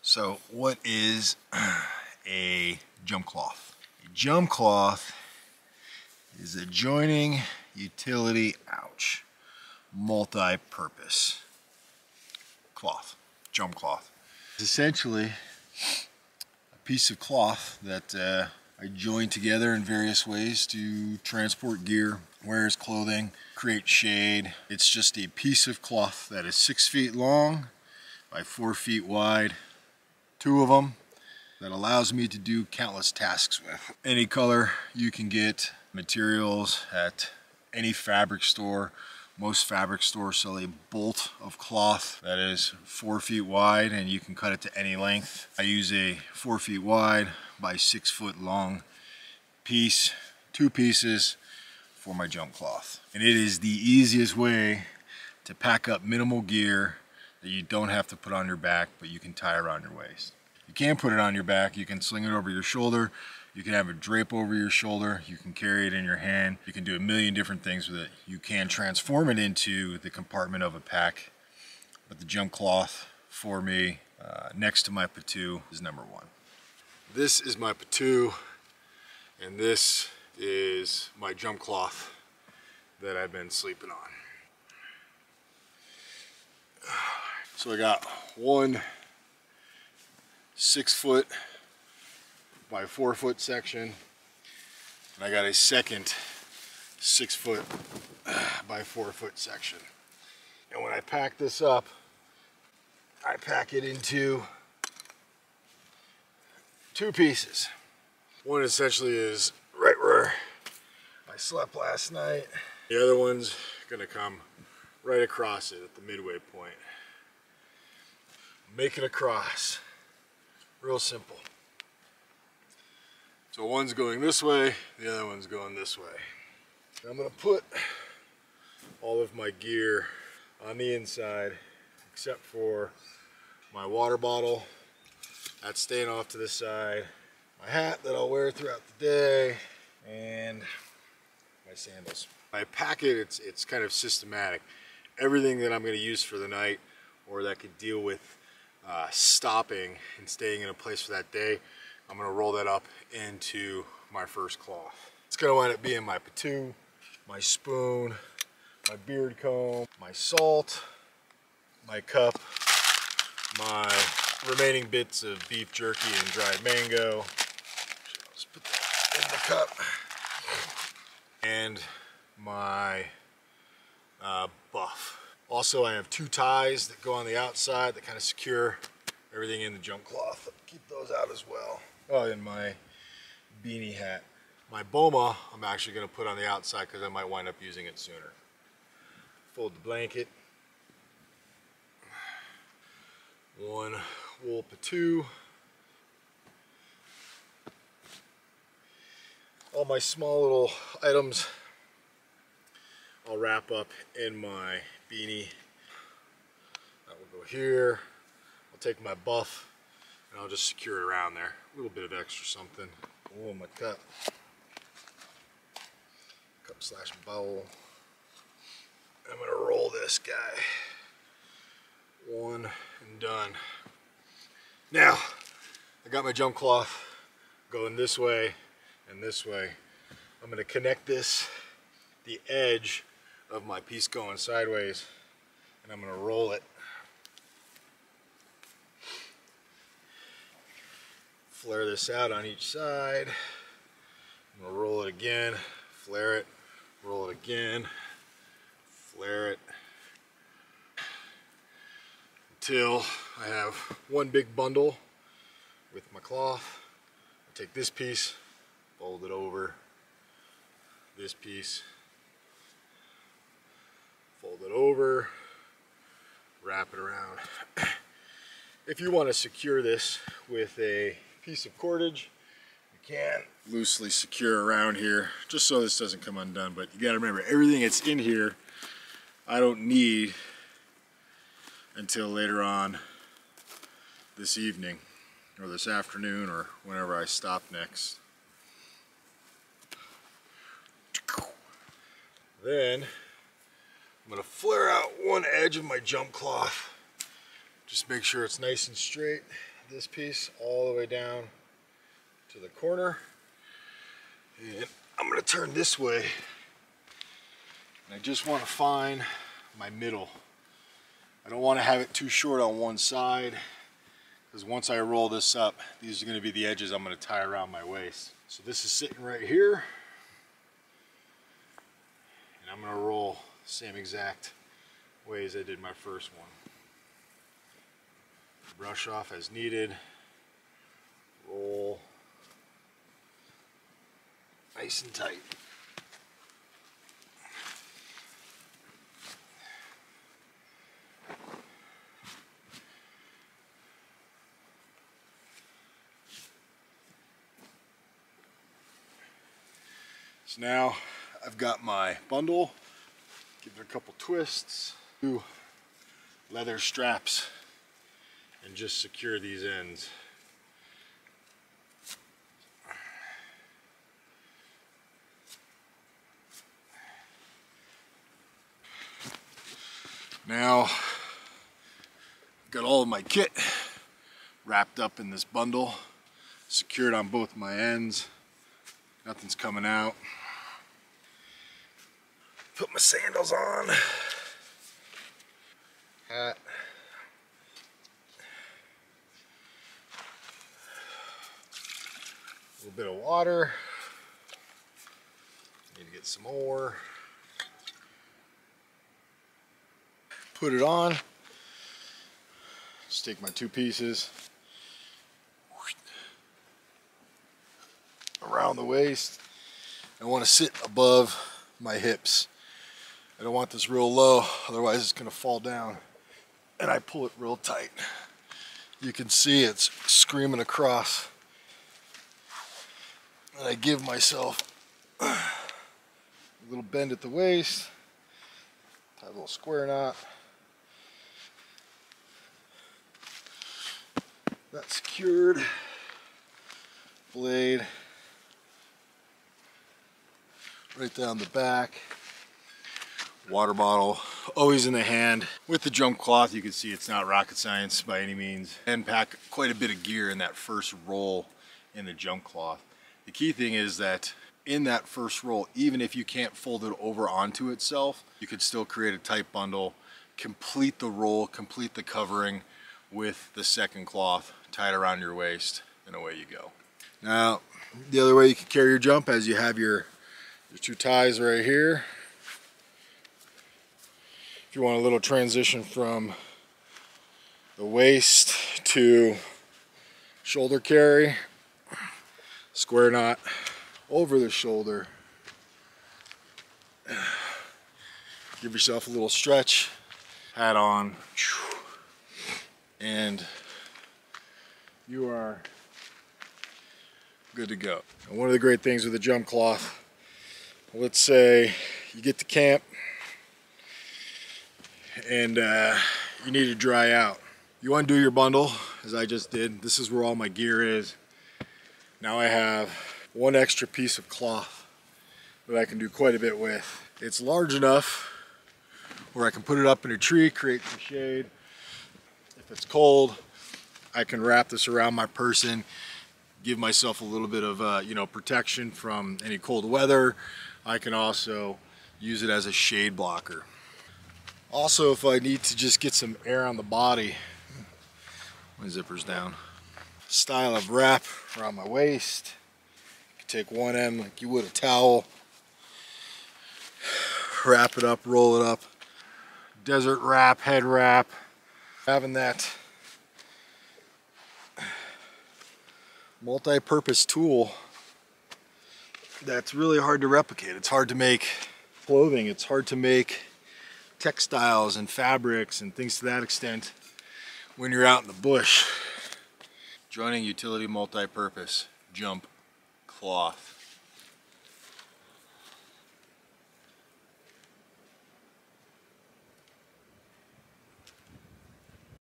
So what is a jump cloth? A jump cloth is a joining utility, multi-purpose cloth, jump cloth. It's essentially a piece of cloth that I join together in various ways to transport gear, wear as clothing, create shade. It's just a piece of cloth that is 6 feet long by 4 feet wide, 2 of them, that allows me to do countless tasks with. Any color you can get, materials at any fabric store. Most fabric stores sell a bolt of cloth that is 4 feet wide and you can cut it to any length. I use a 4 feet wide by 6 foot long piece, 2 pieces for my jump cloth. And it is the easiest way to pack up minimal gear that you don't have to put on your back, but you can tie around your waist. You can put it on your back, you can sling it over your shoulder, you can have it drape over your shoulder, you can carry it in your hand, you can do a million different things with it. You can transform it into the compartment of a pack, but the jump cloth for me, next to my patoo, is number one. This is my patoo, and this is my jump cloth that I've been sleeping on. So I got one 6 foot by 4 foot section, and I got a second 6 foot by 4 foot section. And when I pack this up, I pack it into 2 pieces. One essentially is right where I slept last night. The other one's gonna come right across it at the midway point. Make it across. Real simple. So one's going this way, the other one's going this way. I'm gonna put all of my gear on the inside, except for my water bottle. That's staying off to the side. My hat that I'll wear throughout the day, and my sandals. My packet, it's kind of systematic. Everything that I'm gonna use for the night, or that could deal with stopping and staying in a place for that day, I'm gonna roll that up into my first cloth. It's gonna wind up being my patoo, my spoon, my beard comb, my salt, my cup, my remaining bits of beef jerky and dried mango. Let's put that in the cup. And my buff. Also, I have 2 ties that go on the outside that kind of secure everything in the jump cloth. Keep those out as well. Oh, and my beanie hat. My boma, I'm actually going to put on the outside because I might wind up using it sooner. Fold the blanket. One wool patoo. All my small little items I'll wrap up in my beanie. That will go here. I'll take my buff and I'll just secure it around there. A little bit of extra something. Oh, my cup. Cup / bowl. I'm gonna roll this guy. One and done. Now, I got my jump cloth going this way and this way. I'm gonna connect this, the edge of my piece going sideways, and I'm gonna roll it. Flare this out on each side. I'm gonna roll it again, flare it, roll it again, flare it, until I have one big bundle with my cloth. I take this piece, fold it over, this piece, fold it over, wrap it around. If you want to secure this with a piece of cordage, you can loosely secure around here, just so this doesn't come undone. But you got to remember, everything that's in here I don't need until later on this evening or this afternoon or whenever I stop next. Then I'm going to flare out one edge of my jump cloth. Just make sure it's nice and straight. this piece all the way down to the corner. And I'm going to turn this way. And I just want to find my middle. I don't want to have it too short on one side, because once I roll this up, these are going to be the edges I'm going to tie around my waist. So this is sitting right here. And I'm going to roll the same exact way as I did my first one. Brush off as needed. Roll nice and tight. So now I've got my bundle. Give it a couple twists. 2 leather straps and just secure these ends. Now I've got all of my kit wrapped up in this bundle, secured on both my ends. Nothing's coming out. Put my sandals on. Hat. A little bit of water. Need to get some more. Put it on. Just take my 2 pieces around the waist. I want to sit above my hips. I don't want this real low, otherwise it's going to fall down. And I pull it real tight. You can see it's screaming across. And I give myself a little bend at the waist, tie a little square knot. That's secured. Blade right down the back. Water bottle always in the hand. With the jump cloth, you can see it's not rocket science by any means. And pack quite a bit of gear in that first roll in the jump cloth. The key thing is that in that first roll, even if you can't fold it over onto itself, you could still create a tight bundle, complete the roll, complete the covering with the second cloth tied around your waist, and away you go. Now, the other way you can carry your jump, as you have your 2 ties right here. If you want a little transition from the waist to shoulder carry, square knot over the shoulder. Give yourself a little stretch, hat on, and you are good to go. And one of the great things with the jump cloth, let's say you get to camp and you need to dry out. You undo your bundle, as I just did. This is where all my gear is. Now I have 1 extra piece of cloth that I can do quite a bit with. It's large enough where I can put it up in a tree, create some shade. If it's cold, I can wrap this around my person, give myself a little bit of protection from any cold weather. I can also use it as a shade blocker. Also, if I need to just get some air on the body, my zipper's down. Style of wrap around my waist. You can take one end like you would a towel, wrap it up, roll it up. Desert wrap, head wrap. Having that multi-purpose tool, that's really hard to replicate. It's hard to make clothing. It's hard to make textiles and fabrics and things to that extent when you're out in the bush. Joining utility multi-purpose jump cloth.